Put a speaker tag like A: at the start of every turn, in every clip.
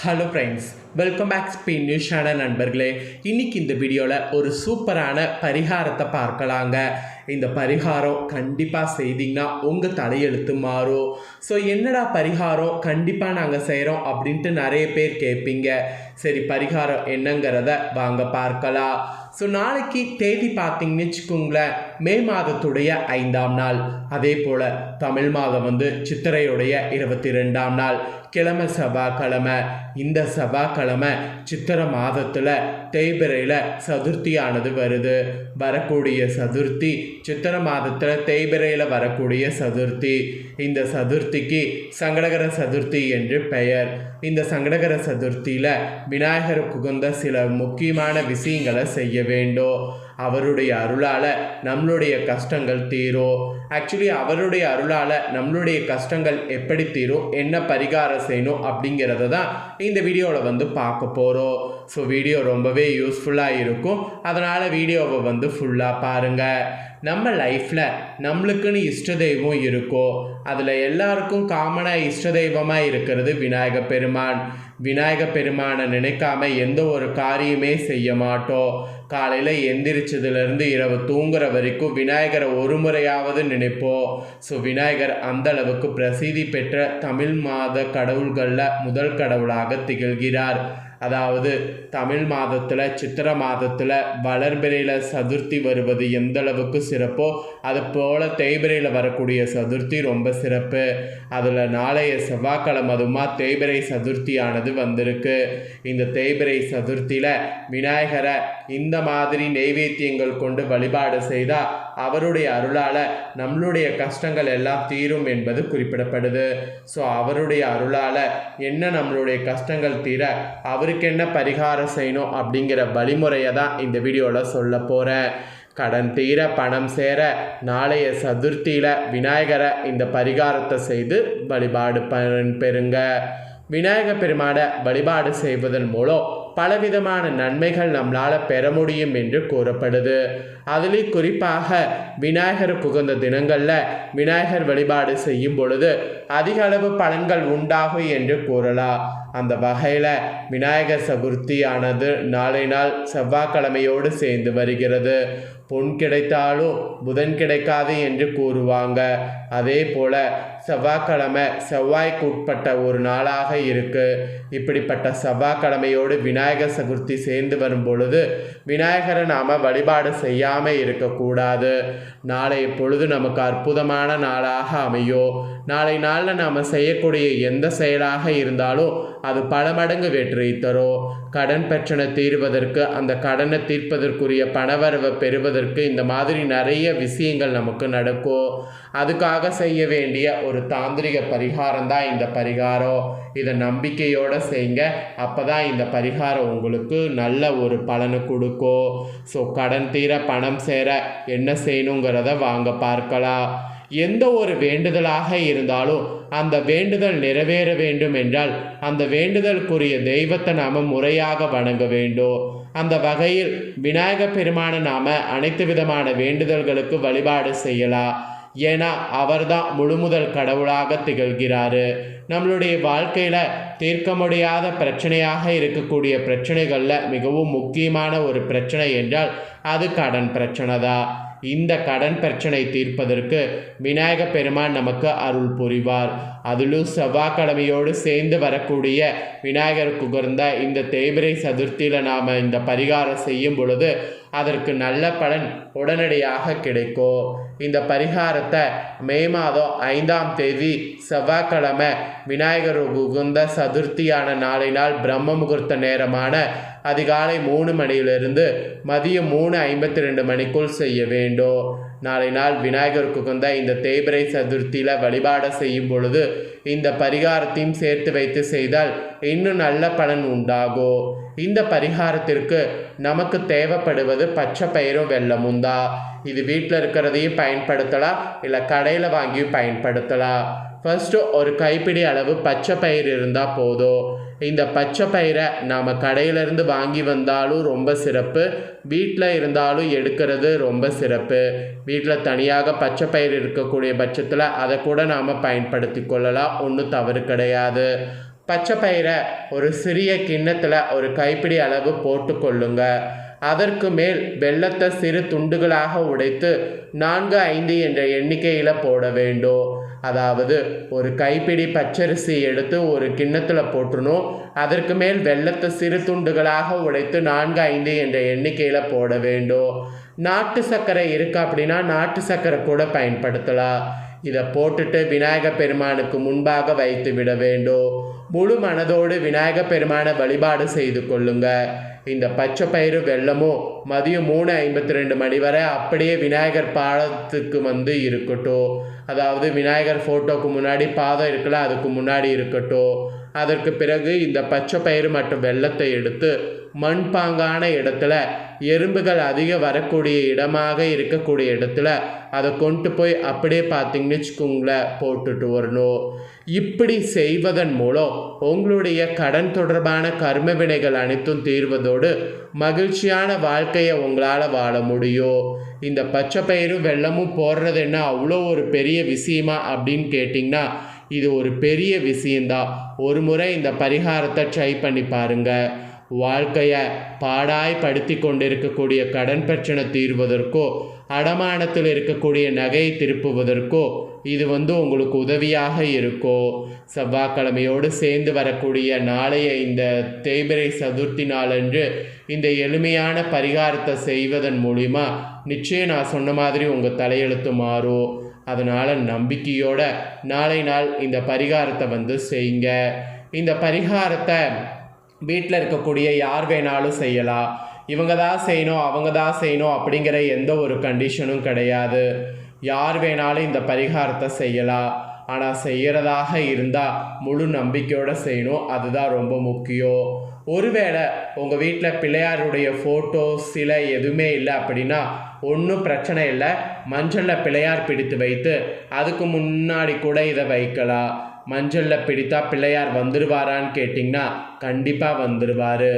A: Hello friends, welcome back Spain news channel நண்பர்களே. இன்றைக்கி இந்த வீடியோவில் ஒரு சூப்பரான பரிகாரத்தை பார்க்கலாங்க. இந்த பரிகாரம் கண்டிப்பாக செய்திங்கன்னா உங்கள் தலையெழுத்து மாறும். ஸோ என்னடா பரிகாரம் கண்டிப்பாக நாங்கள் செய்கிறோம் அப்படின்ட்டு நிறைய பேர் கேட்பீங்க. சரி, பரிகாரம் என்னங்கிறத வாங்க பார்க்கலாம். ஸோ நாளைக்கு தேதி பார்த்தீங்கன்னு வச்சுக்கோங்களேன், மே மாதத்துடைய 5ஆம் நாள். அதே போல் தமிழ் மாதம் சித்திரையுடைய 22ஆம் நாள். கிழமை செவ்வாய்க்கிழமை. இந்த செவ்வாய்க்கிழமை சித்திரை மாதத்தில் தேய்பிரையில் சதுர்த்தியானது வருது. வரக்கூடிய சதுர்த்தி சித்திரை மாதத்தில் தேய்பிரையில் வரக்கூடிய சதுர்த்தி. இந்த சதுர்த்திக்கு சங்கடகர சதுர்த்தி என்று பெயர். இந்த சங்கடகர சதுர்த்தியில் விநாயகருக்கு உகந்த சில முக்கியமான விஷயங்களை செய்ய வேண்டும். அவருடைய அருளால் நம்மளுடைய கஷ்டங்கள் தீரும். ஆக்சுவலி அவருடைய அருளால் நம்மளுடைய கஷ்டங்கள் எப்படி தீரும், என்ன பரிகாரம் செய்யணும் அப்படிங்கிறத தான் இந்த வீடியோவில் பார்க்க போகிறோம். ஸோ வீடியோ ரொம்பவே யூஸ்ஃபுல்லாக இருக்கும். அதனால் வீடியோவை ஃபுல்லாக பாருங்கள். நம்ம லைஃப்பில் நம்மளுக்குன்னு இஷ்ட தெய்வம் இருக்கும். அதில் எல்லாருக்கும் காமனாக இஷ்ட தெய்வமாக இருக்கிறது விநாயக பெருமான். விநாயக பெருமானை நினைக்காம எந்த ஒரு காரியமே செய்ய மாட்டோம். காலையில் எந்திரிச்சதுலேருந்து இரவு தூங்குற வரைக்கும் விநாயகரை ஒரு முறையாவது நினைப்போம். ஸோ விநாயகர் அந்த அளவுக்கு பிரசித்தி பெற்ற தமிழ் மாத கடவுள்களில் முதல் கடவுளாக திகழ்கிறார். அதாவது தமிழ் மாதத்தில் சித்திரை மாதத்தில் வளர்பிறையில் சதுர்த்தி வருவது எந்த அளவுக்கு சிறப்போ அது போல் தேய்பிரையில் வரக்கூடிய சதுர்த்தி ரொம்ப சிறப்பு. அதில் நாளைய செவ்வாய்க்கிழமை அதுமா தேய்பிரை சதுர்த்தியானது வந்திருக்கு. இந்த தேய்பிரை சதுர்த்தியில் விநாயகரை இந்த மாதிரி நெய்வேத்தியங்கள் கொண்டு வழிபாடு செய்தால் அவருடைய அருளால் நம்மளுடைய கஷ்டங்கள் எல்லாம் தீரும் என்பது குறிப்பிடப்படுது. ஸோ அவருடைய அருளால் என்ன நம்மளுடைய கஷ்டங்கள் தீர அவருக்கு என்ன பரிகாரம் செய்யணும் அப்படிங்கிற வழிமுறையை தான் இந்த வீடியோவில் சொல்ல போகிறேன். கடன் தீர பணம் சேர நாளைய சதுர்த்தியில் விநாயகரை இந்த பரிகாரத்தை செய்து வழிபாடு பெறுங்க. விநாயக பெருமானை வழிபாடு செய்வதன் மூலம் பலவிதமான நன்மைகள் நம்மளால் பெற முடியும் என்று கூறப்படுது. அதுலேயும் குறிப்பாக விநாயகருக்கு உகந்த தினங்களில் விநாயகர் வழிபாடு செய்யும் பொழுது அதிக அளவு பலன்கள் உண்டாகும் என்று கூறலாம். அந்த வகையில் விநாயகர் சதுர்த்தியானது நாளை நாள் செவ்வாய்க்கிழமையோடு சேர்ந்து வருகிறது. பொன் கிடைத்தாலும் புதன் கிடைக்காது என்று கூறுவாங்க. அதே போல் செவ்வாய்க்கிழமை செவ்வாய்க்கு உட்பட்ட ஒரு நாளாக இருக்குது. இப்படிப்பட்ட செவ்வாய்க்கிழமையோடு விநாயகர் சதுர்த்தி சேர்ந்து வரும் பொழுது விநாயகரை நாம் வழிபாடு செய்யாமல் இருக்கக்கூடாது. நாளைய பொழுது நமக்கு அற்புதமான நாளாக அமையும். நாளை நாளில் நாம் செய்யக்கூடிய எந்த செயலாக இருந்தாலும் அது பல மடங்கு வெற்றி தரும். கடன் பிரச்சனை தீர்வதற்கு, அந்த கடனை தீர்ப்பதற்குரிய பணவரவை பெறுவதற்கு இந்த மாதிரி நிறைய விஷயங்கள் நமக்கு நடக்கும். அதுக்காக செய்ய வேண்டிய ஒரு தாந்திரிக பரிகாரம் தான் இந்த பரிகாரம். இதை நம்பிக்கையோடு செய்யுங்க. அப்போ தான் இந்த பரிகாரம் உங்களுக்கு நல்ல ஒரு பலனை கொடுக்கும். ஸோ கடன் தீர பணம் சேர என்ன செய்யணுங்கிறத வாங்க பார்க்கலாம். எந்த ஒரு வேண்டுதலாக இருந்தாலும் அந்த வேண்டுதல் நிறைவேற வேண்டும் என்றால் அந்த வேண்டுதலுக்குரிய தெய்வத்தை நாம் முறையாக வணங்க வேண்டும். அந்த வகையில் விநாயக பெருமானை நாம் அனைத்து விதமான வேண்டுதல்களுக்கு வழிபாடு செய்யலாம். ஏன்னா அவர்தான் முழுமுதல் கடவுளாக திகழ்கிறாரு. நம்மளுடைய வாழ்க்கையில் தீர்க்க முடியாத பிரச்சனையாக இருக்கக்கூடிய பிரச்சனைகளில் மிகவும் முக்கியமான ஒரு பிரச்சனை என்றால் அது கடன் பிரச்சனை தான். இந்த கடன் பிரச்சனை தீர்ப்பதற்கு விநாயக பெருமான் நமக்கு அருள் புரிவார். அதிலும் செவ்வாய்க்கிழமையோடு சேர்ந்து வரக்கூடிய விநாயகருக்கு உகந்த இந்த தேய்பிரை சதுர்த்தியில் நாம் இந்த பரிகாரம் செய்யும் பொழுது அதற்கு நல்ல பலன் உடனடியாக கிடைக்கும். இந்த பரிகாரத்தை மே மாதம் 5ஆம் தேதி செவ்வாய்க்கிழமை விநாயகருக்கு உகந்த சதுர்த்தியான நாளை நாள் பிரம்ம முகூர்த்த நேரமான அதிகாலை 3 மணியிலிருந்து மதியம் 3:52 மணிக்குள் செய்ய வேண்டும். நாளை நாள் விநாயகருக்கு உகந்த இந்த தேய்பிரை சதுர்த்தியில் வழிபாடு செய்யும் பொழுது இந்த பரிகாரத்தையும் சேர்த்து வைத்து செய்தால் இன்னும் நல்ல பலன் உண்டாகும். இந்த பரிகாரத்திற்கு நமக்கு தேவைப்படுவது பச்சை பயிரும் வெல்லமும் தான். இது வீட்டில் இருக்கிறதையும் பயன்படுத்தலாம், இல்லை கடையில் வாங்கியும் பயன்படுத்தலாம். ஃபர்ஸ்ட்டு ஒரு கைப்பிடி அளவு பச்சை பயிர் இருந்தால் போதும். இந்த பச்சை பயிரை நாம் கடையிலேருந்து வாங்கி வந்தாலும் ரொம்ப சிறப்பு, வீட்டில் இருந்தாலும் எடுக்கிறது ரொம்ப சிறப்பு. வீட்டில் தனியாக பச்சை பயிர் இருக்கக்கூடிய பட்சத்தில் அதை கூட நாம் பயன்படுத்தி கொள்ளலாம், ஒன்றும் தவறு கிடையாது. பச்சை பயிரை ஒரு சிறிய கிண்ணத்தில் ஒரு கைப்பிடி அளவு போட்டுக்கொள்ளுங்க. அதற்கு மேல் வெல்லத்தை சிறு துண்டுகளாக உடைத்து 4-5 என்ற எண்ணிக்கையில் போட வேண்டும். அதாவது ஒரு கைப்பிடி பச்சரிசி எடுத்து ஒரு கிண்ணத்தில் போட்டுணும். அதற்கு மேல் வெல்லத்தை சிறு துண்டுகளாக உடைத்து 4-5 என்ற எண்ணிக்கையில் போட வேண்டும். நாட்டு சர்க்கரை இருக்கு அப்படின்னா நாட்டு சர்க்கரை கூட பயன்படுத்தலாம். இதை போட்டுட்டு விநாயகர் பெருமானுக்கு முன்பாக வைத்து விட வேண்டும். முழு மனதோடு விநாயகர் பெருமானை வழிபாடு செய்து கொள்ளுங்க. இந்த பச்சை பயிறு வெல்லமும் மதியம் 3:52 மணி வரை அப்படியே விநாயகர் பாதத்துக்கு இருக்கட்டும். அதாவது விநாயகர் ஃபோட்டோக்கு முன்னாடி பாதம் இருக்குல்ல, அதுக்கு முன்னாடி இருக்கட்டும். அதற்கு பிறகு இந்த பச்சை பயிறு மற்றும் வெல்லத்தை எடுத்து மண்பாங்கான இடத்துல, எறும்புகள் அதிக வரக்கூடிய இடமாக இருக்கக்கூடிய இடத்துல அதை கொண்டு போய் அப்படியே பார்த்தீங்கன்னு வச்சுக்கோங்களேன் போட்டுட்டு வரணும். இப்படி செய்வதன் மூலம் உங்களுடைய கடன் தொடர்பான கர்ம வினைகள் அனைத்தும் தீர்வதோடு மகிழ்ச்சியான வாழ்க்கையை உங்களால் வாழ முடியும். இந்த பச்சை பயிரும் வெல்லமும் போடுறது என்ன அவ்வளோ ஒரு பெரிய விஷயமா அப்படின்னு கேட்டிங்கன்னா இது ஒரு பெரிய விஷயந்தான். ஒரு முறை இந்த பரிகாரத்தை ட்ரை பண்ணி பாருங்கள். வாழ்க்கையை பாடாய்படுத்தி கொண்டிருக்கக்கூடிய கடன் பிரச்சனை தீர்வதற்கோ அடமானத்தில் இருக்கக்கூடிய நகையை திருப்புவதற்கோ இது உங்களுக்கு உதவியாக இருக்கும். செவ்வாய்க்கிழமையோடு சேர்ந்து வரக்கூடிய நாளைய இந்த தேய்பிறை சதுர்த்தி நாளன்று இந்த எளிமையான பரிகாரத்தை செய்வதன் மூலிமா நிச்சயம் நான் சொன்ன மாதிரி உங்கள் தலையெழுத்து மாறும். அதனால் நம்பிக்கையோட நாளை நாள் இந்த பரிகாரத்தை செய்யுங்க. இந்த பரிகாரத்தை வீட்டில் இருக்கக்கூடிய யார் வேணாலும் செய்யலாம். இவங்க தான் செய்யணும் அவங்க தான் செய்யணும் அப்படிங்கிற எந்த ஒரு கண்டிஷனும் கிடையாது. யார் வேணாலும் இந்த பரிகாரத்தை செய்யலாம். ஆனால் செய்கிறதாக இருந்தால் முழு நம்பிக்கையோடு செய்யணும். அதுதான் ரொம்ப முக்கியம். ஒருவேளை உங்கள் வீட்டில் பிள்ளையாருடைய ஃபோட்டோ சிலை எதுவுமே இல்லை அப்படின்னா ஒன்றும் பிரச்சனை இல்லை. மஞ்சளில் பிள்ளையார் பிடித்து வைத்து அதுக்கு முன்னாடி கூட இதை வைக்கலாம். மஞ்சளில் பிடித்தா பிள்ளையார் வந்துடுவாரான்னு கேட்டிங்கன்னா கண்டிப்பாக வந்துடுவார்.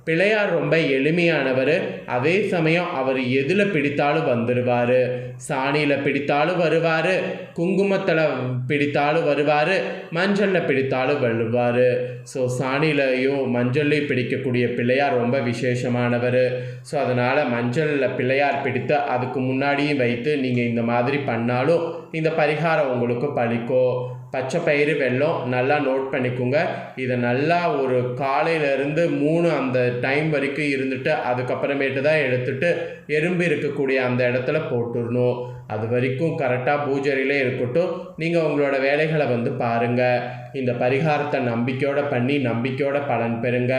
A: பிள்ளையார் ரொம்ப எளிமையானவர். அதே சமயம் அவர் எதில் பிடித்தாலும் வந்துடுவார். சாணியில் பிடித்தாலும் வருவார், குங்குமத்தில் பிடித்தாலும் வருவார், மஞ்சளில் பிடித்தாலும் வருவார். ஸோ சாணிலையும் மஞ்சள்லையும் பிடிக்கக்கூடிய பிள்ளையார் ரொம்ப விசேஷமானவர். ஸோ அதனால் மஞ்சளில் பிள்ளையார் பிடித்து அதுக்கு முன்னாடியும் வைத்து நீங்கள் இந்த மாதிரி பண்ணாலும் இந்த பரிகாரம் உங்களுக்கு பலிக்கும். பச்சை பயிறு வெல்லம் நல்லா நோட் பண்ணிக்கோங்க. இதை நல்லா ஒரு காலையிலேருந்து 3 அந்த டைம் வரைக்கும் இருந்துட்டு அதுக்கப்புறமேட்டு தான் எடுத்துகிட்டு எறும்பு இருக்கக்கூடிய அந்த இடத்துல போட்டுடணும். அது வரைக்கும் கரெக்டாக பூஜையிலே இருக்கட்டும். நீங்கள் உங்களோட வேலைகளை பாருங்கள். இந்த பரிகாரத்தை நம்பிக்கையோடு பண்ணி நம்பிக்கையோட பலன் பெறுங்க.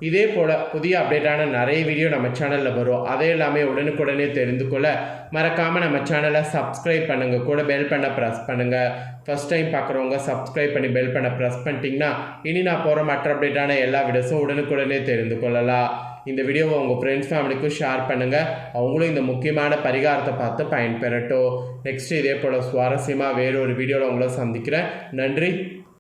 A: இதே போல் புதிய அப்டேட்டான நிறைய வீடியோ நம்ம சேனலில் வரும். அதே எல்லாமே உடனுக்குடனே தெரிந்து கொள்ள மறக்காமல் நம்ம சேனலை சப்ஸ்கிரைப் பண்ணுங்கள். கூட பெல் பண்ண ப்ரெஸ் பண்ணுங்கள். ஃபஸ்ட் டைம் பார்க்குறவங்க சப்ஸ்கிரைப் பண்ணி பெல் பண்ண ப்ரெஸ் பண்ணிட்டீங்கன்னா இனி நான் போகிற மற்ற அப்டேட்டான எல்லா வீடியோஸும் உடனுக்குடனே தெரிந்து கொள்ளலாம். இந்த வீடியோவை உங்கள் ஃப்ரெண்ட்ஸ் ஃபேமிலிக்கும் ஷேர் பண்ணுங்கள். அவங்களும் இந்த முக்கியமான பரிகாரத்தை பார்த்து பயன்பெறட்டும். நெக்ஸ்ட் இதே போல் சுவாரஸ்யமாக வேறொரு வீடியோவில் உங்களை சந்திக்கிறேன். நன்றி.